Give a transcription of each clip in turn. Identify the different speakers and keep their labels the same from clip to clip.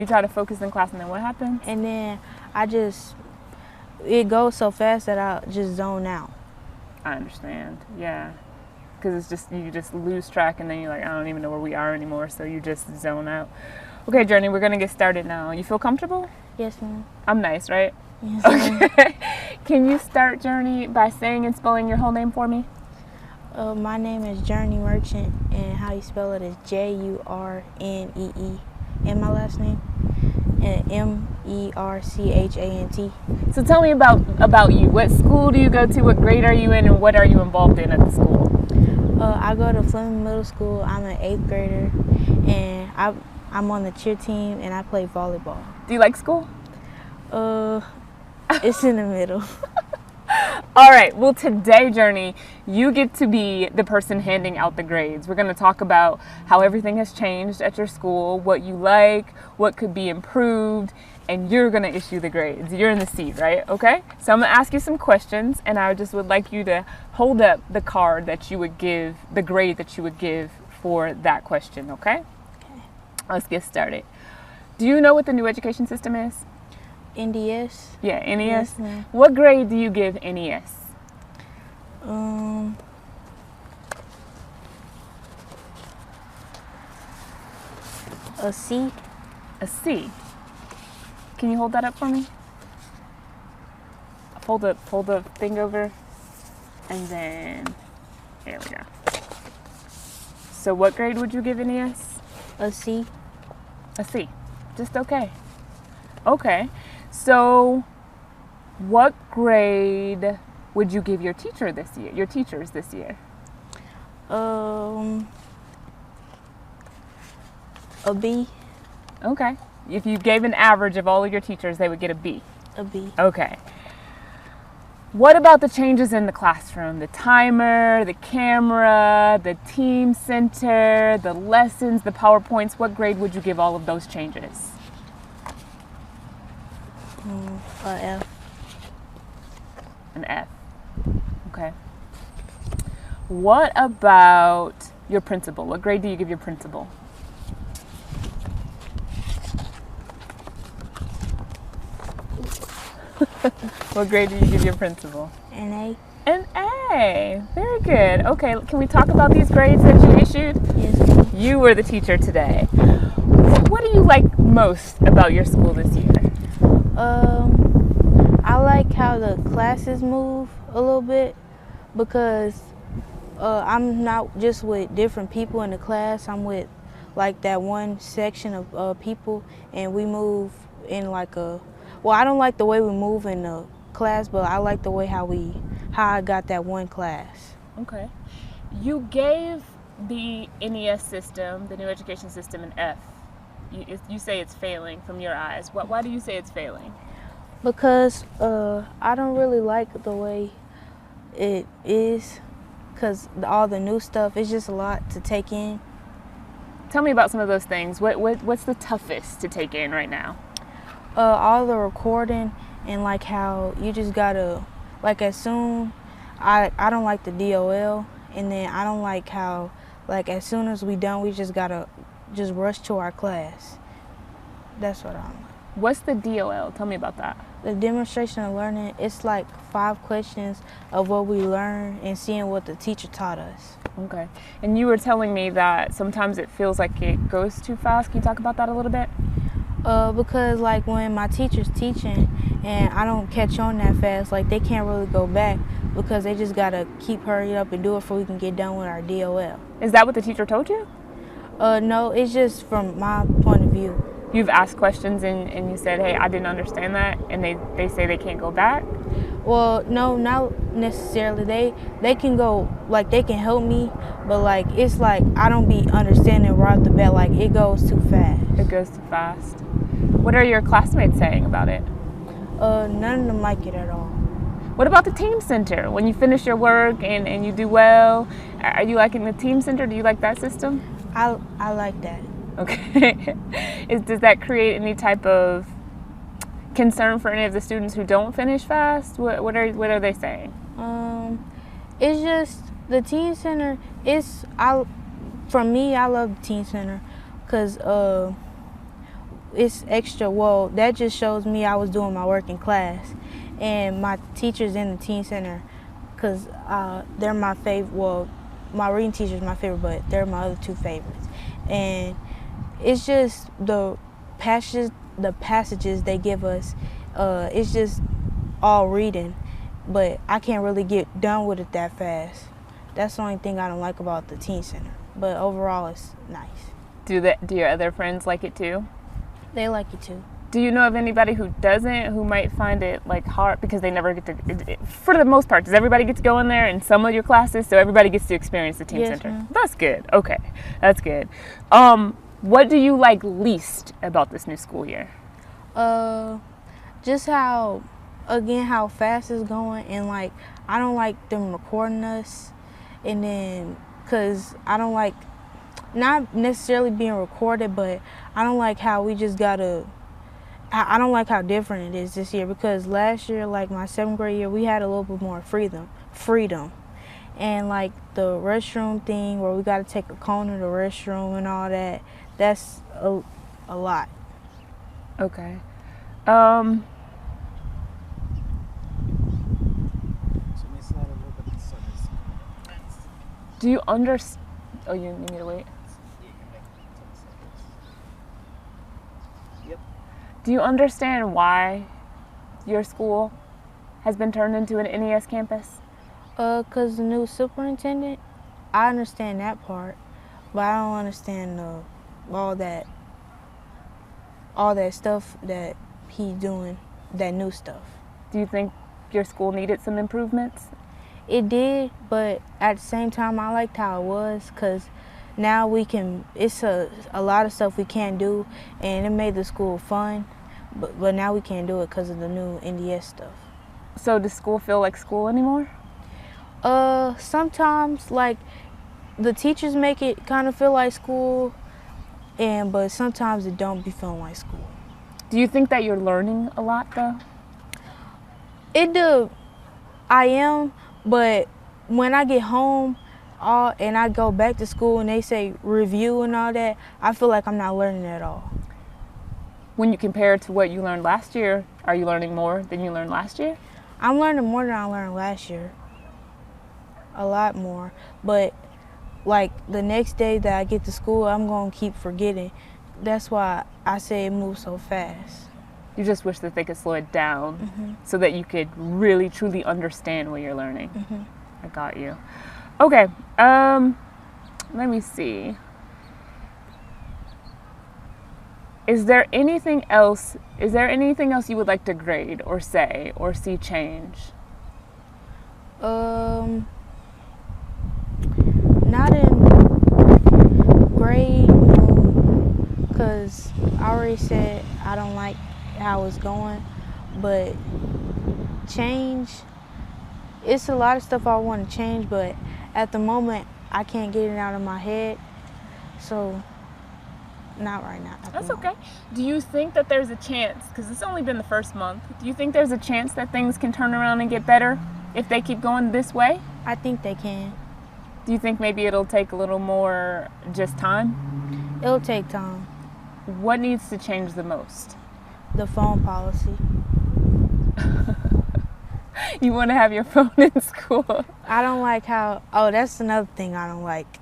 Speaker 1: You try to focus in class, and then what happens?
Speaker 2: And then it goes so fast that I just zone out.
Speaker 1: I understand, yeah. Because it's just, you just lose track, and then you're like, I don't even know where we are anymore, so you just zone out. Okay, Jurnee, we're going to get started now. You feel comfortable?
Speaker 2: Yes, ma'am.
Speaker 1: I'm nice, right?
Speaker 2: Yes, ma'am.
Speaker 1: Okay. Can you start, Jurnee, by saying and spelling your whole name for me?
Speaker 2: My name is Jurnee Merchant, and how you spell it is Jurnee, and my last name, and Merchant.
Speaker 1: So tell me about you. What school do you go to? What grade are you in? And what are you involved in at the school?
Speaker 2: I go to Fleming Middle School. I'm an 8th grader, and I'm on the cheer team, and I play volleyball.
Speaker 1: Do you like school?
Speaker 2: It's in the middle.
Speaker 1: All right, well today, Jurnee, you get to be the person handing out the grades. We're going to talk about how everything has changed at your school, what you like, what could be improved, and you're going to issue the grades. You're in the seat, right? Okay? So I'm going to ask you some questions, and I just would like you to hold up the card that you would give, the grade that you would give for that question, okay?
Speaker 2: Okay.
Speaker 1: Let's get started. Do you know what the new education system is?
Speaker 2: NDS?
Speaker 1: Yeah, NES.
Speaker 2: Yes, ma'am.
Speaker 1: What grade do you give NES?
Speaker 2: A C.
Speaker 1: A C. Can you hold that up for me? Fold the thing over, and then there we go. So what grade would you give NES?
Speaker 2: A C.
Speaker 1: A C. Just okay. Okay. So what grade would you give your teacher this year? Your teachers this year?
Speaker 2: A B.
Speaker 1: Okay. If you gave an average of all of your teachers, they would get a B.
Speaker 2: A B.
Speaker 1: Okay. What about the changes in the classroom? The timer, the camera, the team center, the lessons, the PowerPoints. What grade would you give all of those changes?
Speaker 2: A F.
Speaker 1: An F. Okay. What about your principal? What grade do you give your principal? What grade do you give your principal?
Speaker 2: An A.
Speaker 1: An A. Very good. Okay, can we talk about these grades that you issued?
Speaker 2: Yes, ma'am.
Speaker 1: You were the teacher today. What do you like most about your school this year?
Speaker 2: I like how the classes move a little bit because I'm not just with different people in the class. I'm with like that one section of people, and we move in like well, I don't like the way we move in the class, but I like the way how I got that one class.
Speaker 1: Okay. You gave the NES system, the new education system, an F. You say it's failing from your eyes. Why do you say it's failing?
Speaker 2: Because I don't really like the way it is, because all the new stuff, it's just a lot to take in.
Speaker 1: Tell me about some of those things. What's the toughest to take in right now?
Speaker 2: All the recording, and like how you just gotta, like as soon, I don't like the DOL, and then I don't like how, like as soon as we done, we just gotta just rush to our class. That's what I don't like.
Speaker 1: What's the DOL? Tell me about that.
Speaker 2: The demonstration of learning, it's like 5 questions of what we learned and seeing what the teacher taught us.
Speaker 1: Okay. And you were telling me that sometimes it feels like it goes too fast. Can you talk about that a little bit?
Speaker 2: Because like when my teacher's teaching and I don't catch on that fast, like they can't really go back because they just gotta keep hurry up and do it before we can get done with our DOL.
Speaker 1: Is that what the teacher told you?
Speaker 2: No, it's just from my point of view.
Speaker 1: You've asked questions and you said, hey, I didn't understand that, and they say they can't go back?
Speaker 2: Well, no, not necessarily. They can go, like they can help me, but like it's like I don't be understanding right off the bat, like it goes too fast.
Speaker 1: It goes too fast. What are your classmates saying about it?
Speaker 2: None of them like it at all.
Speaker 1: What about the team center? When you finish your work and you do well, are you liking the team center? Do you like that system?
Speaker 2: I like that.
Speaker 1: Okay. Does that create any type of concern for any of the students who don't finish fast? What are they saying?
Speaker 2: It's just the teen center. For me, I love the teen center because it's extra. Well, that just shows me I was doing my work in class, and my teachers in the teen center, cause they're my favorite. Well, my reading teacher's my favorite, but they're my other two favorites, and it's just the passages they give us. It's just all reading, but I can't really get done with it that fast. That's the only thing I don't like about the teen center. But overall, it's nice.
Speaker 1: Do your other friends like it too?
Speaker 2: They like it too.
Speaker 1: Do you know of anybody who doesn't, who might find it like hard because they never get to? For the most part, does everybody get to go in there in some of your classes? So everybody gets to experience the teen center.
Speaker 2: Ma'am.
Speaker 1: That's good. Okay, that's good. What do you like least about this new school year?
Speaker 2: Just how fast it's going, and like I don't like them recording us, and then cause I don't like not necessarily being recorded, but I don't like how we just gotta. I don't like how different it is this year, because last year, like my 7th grade year, we had a little bit more freedom, and like the restroom thing where we got to take a cone to the restroom and all that. That's a lot.
Speaker 1: Okay. Do you understand? Oh, you need me to wait?
Speaker 3: Yep.
Speaker 1: Do you understand why your school has been turned into an NES campus?
Speaker 2: Cause the new superintendent, I understand that part, but I don't understand all that stuff that he's doing, that new stuff.
Speaker 1: Do you think your school needed some improvements?
Speaker 2: It did, but at the same time, I liked how it was, cause now we can. It's a lot of stuff we can't do, and it made the school fun, but now we can't do it because of the new NDS stuff.
Speaker 1: So does school feel like school anymore?
Speaker 2: Sometimes, like, the teachers make it kind of feel like school, but sometimes it don't be feeling like school.
Speaker 1: Do you think that you're learning a lot, though?
Speaker 2: I am, but when I get home and I go back to school and they say review and all that, I feel like I'm not learning at all.
Speaker 1: When you compare it to what you learned last year, are you learning more than you learned last year?
Speaker 2: I'm learning more than I learned last year. A lot more. But like the next day that I get to school, I'm going to keep forgetting. That's why I say it moves so fast.
Speaker 1: You just wish that they could slow it down so that you could really, truly understand what you're learning. I got you. Okay, let me see. Is there anything else you would like to grade or say or see change?
Speaker 2: Not in grade, because I already said I don't like how it's going, but change, it's a lot of stuff I want to change, but at the moment I can't get it out of my head, so not right now.
Speaker 1: That's okay. Do you think that there's a chance, because it's only been the first month, do you think there's a chance that things can turn around and get better if they keep going this way?
Speaker 2: I think they can.
Speaker 1: Do you think maybe it'll take a little more just time?
Speaker 2: It'll take time.
Speaker 1: What needs to change the most?
Speaker 2: The phone policy.
Speaker 1: You want to have your phone in school?
Speaker 2: I don't like how, that's another thing I don't like.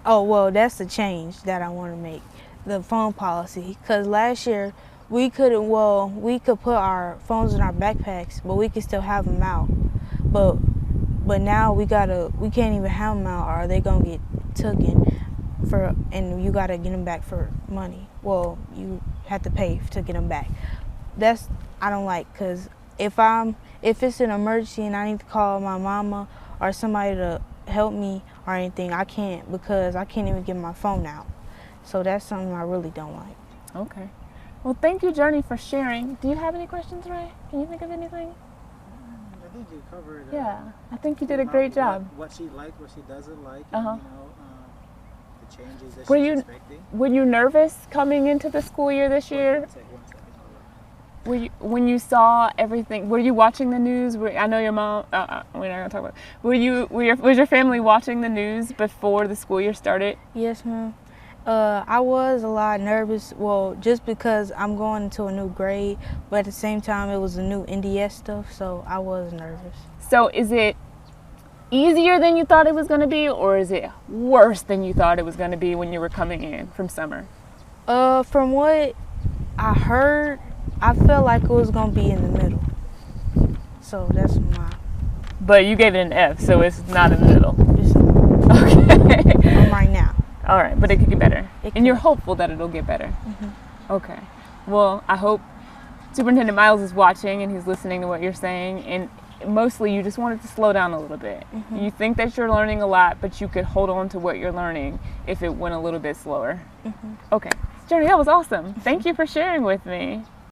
Speaker 2: Well, that's the change that I want to make, the phone policy. Because last year, we could put our phones in our backpacks, but we could still have them out. But now we can't even have them out, or they're going to get taken and you got to get them back for money. Well, you have to pay to get them back. I don't like, because if it's an emergency and I need to call my mama or somebody to help me or anything, I can't, because I can't even get my phone out. So that's something I really don't like.
Speaker 1: Okay. Well, thank you, Jurnee, for sharing. Do you have any questions, Ray? Can you think of anything?
Speaker 3: I think you covered.
Speaker 1: Yeah, I think you did a great job.
Speaker 3: What she liked, what she doesn't like, and, the changes that
Speaker 1: Were
Speaker 3: she's
Speaker 1: you
Speaker 3: expecting.
Speaker 1: Were you nervous coming into the school year this year?
Speaker 3: One second.
Speaker 1: When you saw everything, were you watching the news? I know your mom. We're not gonna talk about it. Was your family watching the news before the school year started?
Speaker 2: Yes, ma'am. I was a lot nervous, well, just because I'm going into a new grade, but at the same time it was a new NDS stuff, so I was nervous.
Speaker 1: So is it easier than you thought it was going to be, or is it worse than you thought it was going to be when you were coming in from summer?
Speaker 2: From what I heard, I felt like it was going to be in the middle. So that's my...
Speaker 1: But you gave it an F, so it's not in the middle.
Speaker 2: Okay. Right now.
Speaker 1: All right, but it could get better. And you're hopeful that it'll get better.
Speaker 2: Mm-hmm.
Speaker 1: Okay. Well, I hope Superintendent Miles is watching and he's listening to what you're saying. And mostly you just wanted to slow down a little bit.
Speaker 2: Mm-hmm.
Speaker 1: You think that you're learning a lot, but you could hold on to what you're learning if it went a little bit slower.
Speaker 2: Mm-hmm.
Speaker 1: Okay. Jurnee, that was awesome. Thank you for sharing with me.